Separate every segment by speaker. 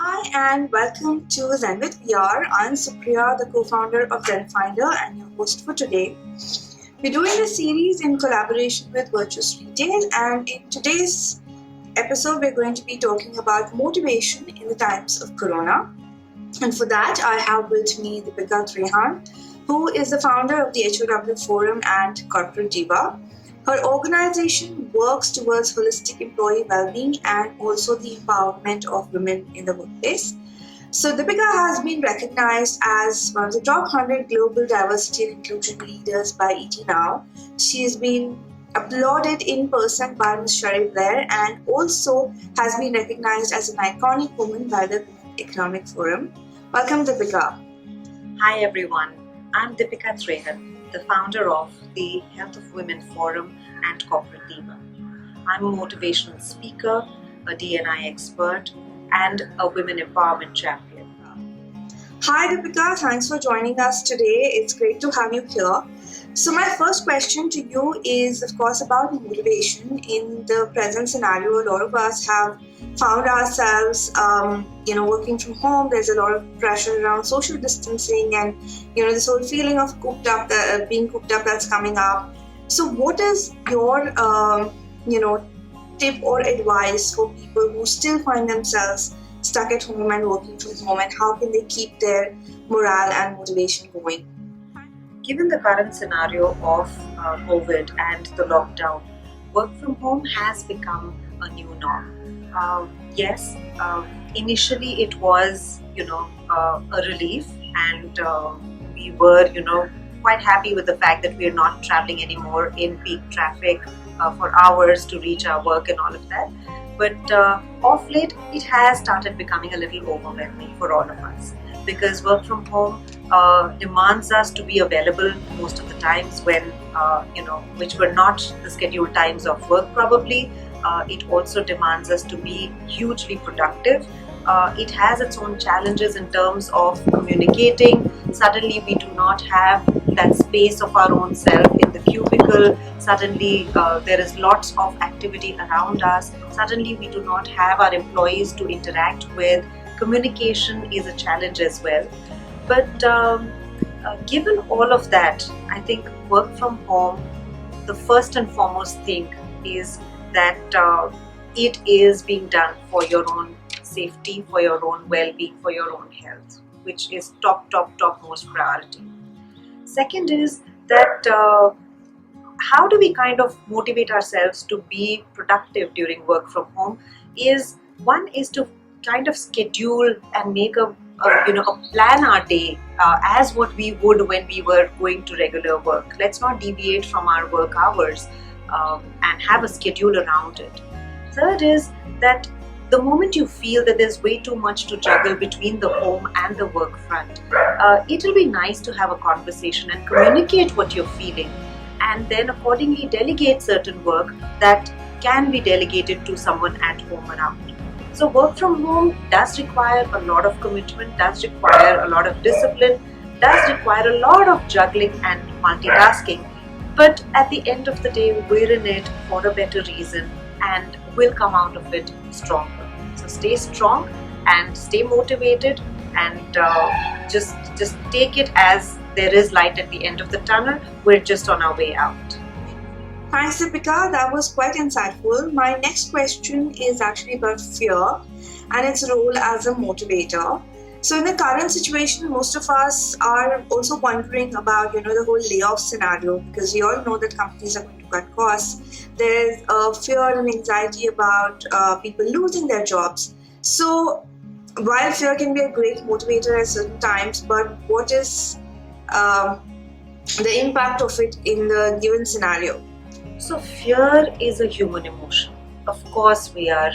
Speaker 1: Hi and welcome to Zen with VR. I'm Supriya, the co-founder of ZenFinder and your host for today. We're doing this series in collaboration with Virtuous Retail, and in today's episode we're going to be talking about motivation in the times of Corona. And for that I have with me Deepika Trehan, who is the founder of the HOW Forum and Corporate Diva. Her organization works towards holistic employee well-being and also the empowerment of women in the workplace. So Deepika has been recognized as one of the top 100 global diversity and inclusion leaders by ET Now. She has been applauded in person by Ms. Sherry Blair and also has been recognized as an iconic woman by the Economic Forum. Welcome, Deepika.
Speaker 2: Hi everyone, I'm Deepika Trehan, the founder of the Health of Women Forum and Corporate Diva. I'm a motivational speaker, a D&I expert, and a women empowerment champion.
Speaker 1: Hi Deepika, thanks for joining us today. It's great to have you here. So my first question to you is, of course, about motivation. In the present scenario, a lot of us have found ourselves, working from home. There's a lot of pressure around social distancing and, this whole feeling of being cooped up that's coming up. So what is your, tip or advice for people who still find themselves stuck at home and working from home, and how can they keep their morale and motivation going?
Speaker 2: Given the current scenario of COVID and the lockdown, work from home has become a new norm. Yes, initially it was, a relief, and we were, quite happy with the fact that we are not traveling anymore in peak traffic for hours to reach our work and all of that. But of late, it has started becoming a little overwhelming for all of us, because work from home demands us to be available most of the times when, which were not the scheduled times of work probably. It also demands us to be hugely productive. It has its own challenges in terms of communicating. Suddenly we do not have that space of our own self in the cubicle. Suddenly there is lots of activity around us. Suddenly we do not have our employees to interact with. Communication is a challenge as well. But given all of that, I think work from home, the first and foremost thing is that it is being done for your own safety, for your own well-being, for your own health, which is topmost priority. Second is that how do we kind of motivate ourselves to be productive during work from home? One is to kind of schedule and make a plan our day as what we would when we were going to regular work. Let's not deviate from our work hours and have a schedule around it. Third is that the moment you feel that there's way too much to juggle between the home and the work front, it'll be nice to have a conversation and communicate what you're feeling, and then accordingly delegate certain work that can be delegated to someone at home around. So work from home does require a lot of commitment, does require a lot of discipline, does require a lot of juggling and multitasking. But at the end of the day, we're in it for a better reason and we'll come out of it stronger. So stay strong and stay motivated, and just take it as there is light at the end of the tunnel. We're just on our way out.
Speaker 1: Thanks, Deepika. That was quite insightful. My next question is actually about fear and its role as a motivator. So in the current situation, most of us are also wondering about, the whole layoff scenario, because we all know that companies are going to cut costs. There's fear and anxiety about people losing their jobs. So while fear can be a great motivator at certain times, but what is the impact of it in the given scenario?
Speaker 2: So fear is a human emotion. Of course we are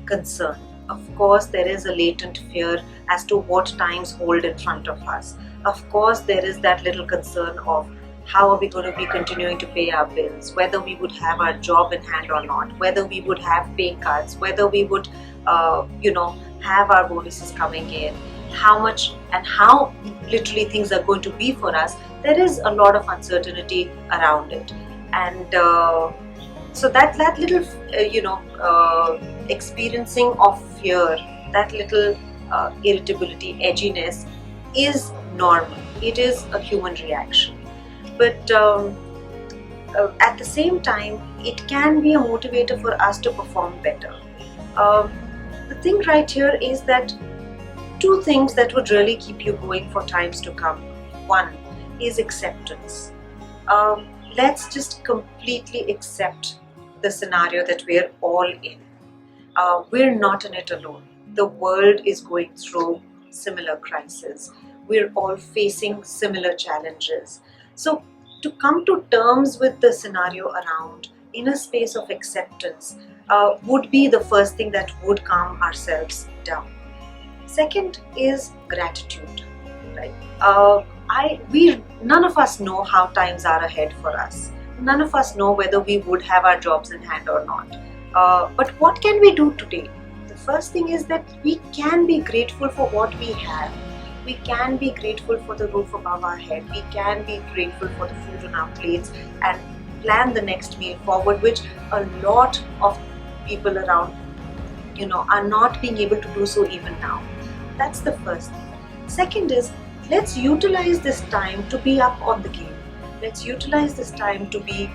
Speaker 2: concerned. Of course there is a latent fear as to what times hold in front of us. Of course there is that little concern of how are we going to be continuing to pay our bills, whether we would have our job in hand or not, whether we would have pay cuts, whether we would have our bonuses coming in, how much and how literally things are going to be for us. There is a lot of uncertainty around it. And so that little experiencing of fear that little irritability, edginess is normal. It is a human reaction. But at the same time, it can be a motivator for us to perform better. The thing right here is that two things that would really keep you going for times to come. One is acceptance. Let's just completely accept the scenario that we're all in. We're not in it alone. The world is going through similar crises. We're all facing similar challenges. So to come to terms with the scenario around in a space of acceptance would be the first thing that would calm ourselves down. Second is gratitude, right? None of us know how times are ahead for us. None of us know whether we would have our jobs in hand or not. But what can we do today? The first thing is that we can be grateful for what we have. We can be grateful for the roof above our head. We can be grateful for the food on our plates and plan the next meal forward, which a lot of people around, are not being able to do so even now. That's the first thing. Second is, let's utilize this time to be up on the game. Let's utilize this time to be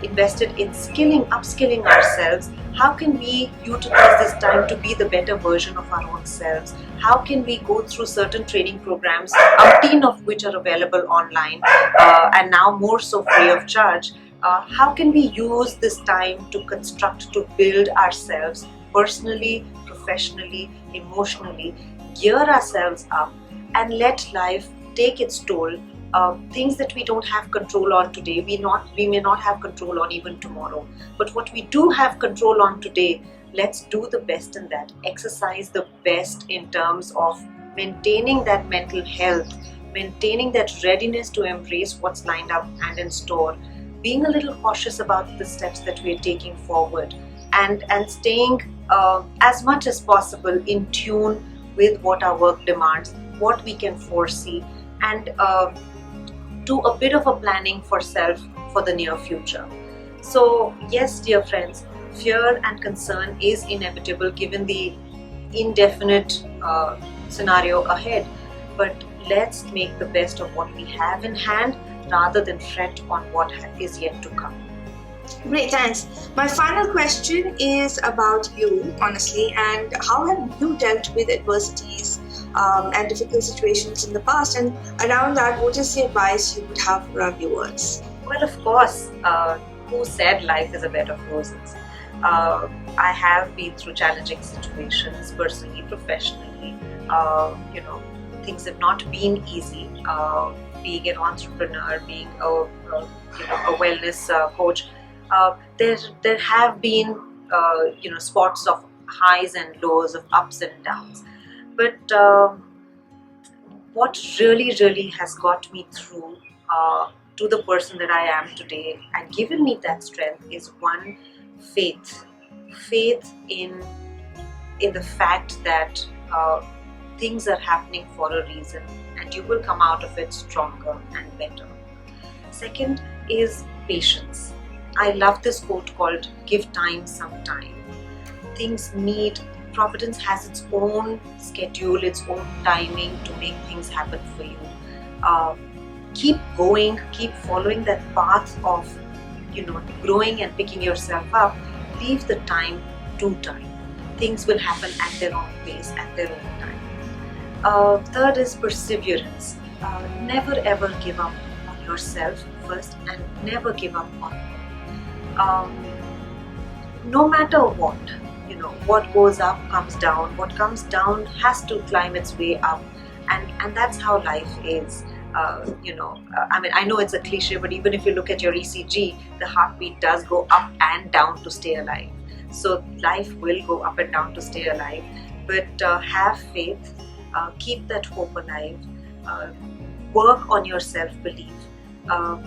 Speaker 2: invested in upskilling ourselves. How can we utilize this time to be the better version of our own selves? How can we go through certain training programs, umpteen of which are available online and now more so free of charge? How can we use this time to construct, to build ourselves personally, professionally, emotionally, gear ourselves up and let life take its toll? Things that we don't have control on today, we may not have control on even tomorrow. But what we do have control on today, let's do the best in that. Exercise the best in terms of maintaining that mental health, maintaining that readiness to embrace what's lined up and in store, being a little cautious about the steps that we're taking forward, and staying as much as possible in tune with what our work demands, what we can foresee, and do a bit of a planning for self for the near future. So yes, dear friends, fear and concern is inevitable given the indefinite scenario ahead, but let's make the best of what we have in hand rather than fret on what is yet to come.
Speaker 1: Great, thanks. My final question is about you, honestly, and how have you dealt with adversities and difficult situations in the past? And around that, what is the advice you would have for our viewers?
Speaker 2: Well, of course, who said life is a bed of roses? I have been through challenging situations, personally, professionally. Things have not been easy. Being an entrepreneur, being a wellness coach, there have been spots of highs and lows, of ups and downs. But what really has got me through to the person that I am today and given me that strength is one, faith in the fact that things are happening for a reason and you will come out of it stronger and better. Second is patience. I love this quote called "Give time some time." Providence has its own schedule, its own timing to make things happen for you. Keep going, keep following that path of growing and picking yourself up. Leave the time to time. Things will happen at their own pace, at their own time. Third is perseverance. Never ever give up on yourself first, and never give up on no matter what goes up comes down. What comes down has to climb its way up, and that's how life is. I know it's a cliche, but even if you look at your ECG, the heartbeat does go up and down to stay alive. So life will go up and down to stay alive, but have faith, keep that hope alive, work on your self-belief,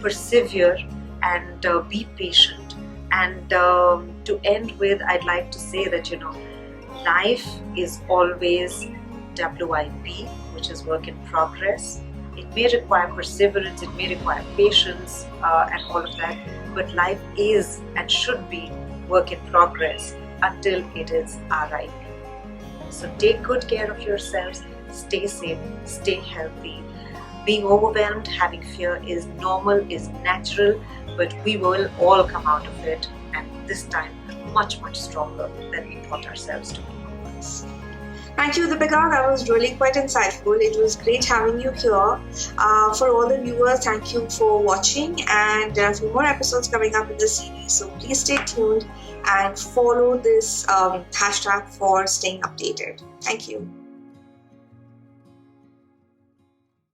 Speaker 2: persevere, and be patient. And to end with, I'd like to say that life is always WIP, which is work in progress. It may require perseverance, it may require patience, and all of that, but life is and should be work in progress until it is RIP. So take good care of yourselves, stay safe, stay healthy. Being overwhelmed, having fear is normal, is natural, but we will all come out of it, and this time much, much stronger than we thought ourselves to be.
Speaker 1: Thank you, Deepika. That was really quite insightful. It was great having you here. For all the viewers, thank you for watching, and there are a few more episodes coming up in the series, so please stay tuned and follow this hashtag for staying updated. Thank you.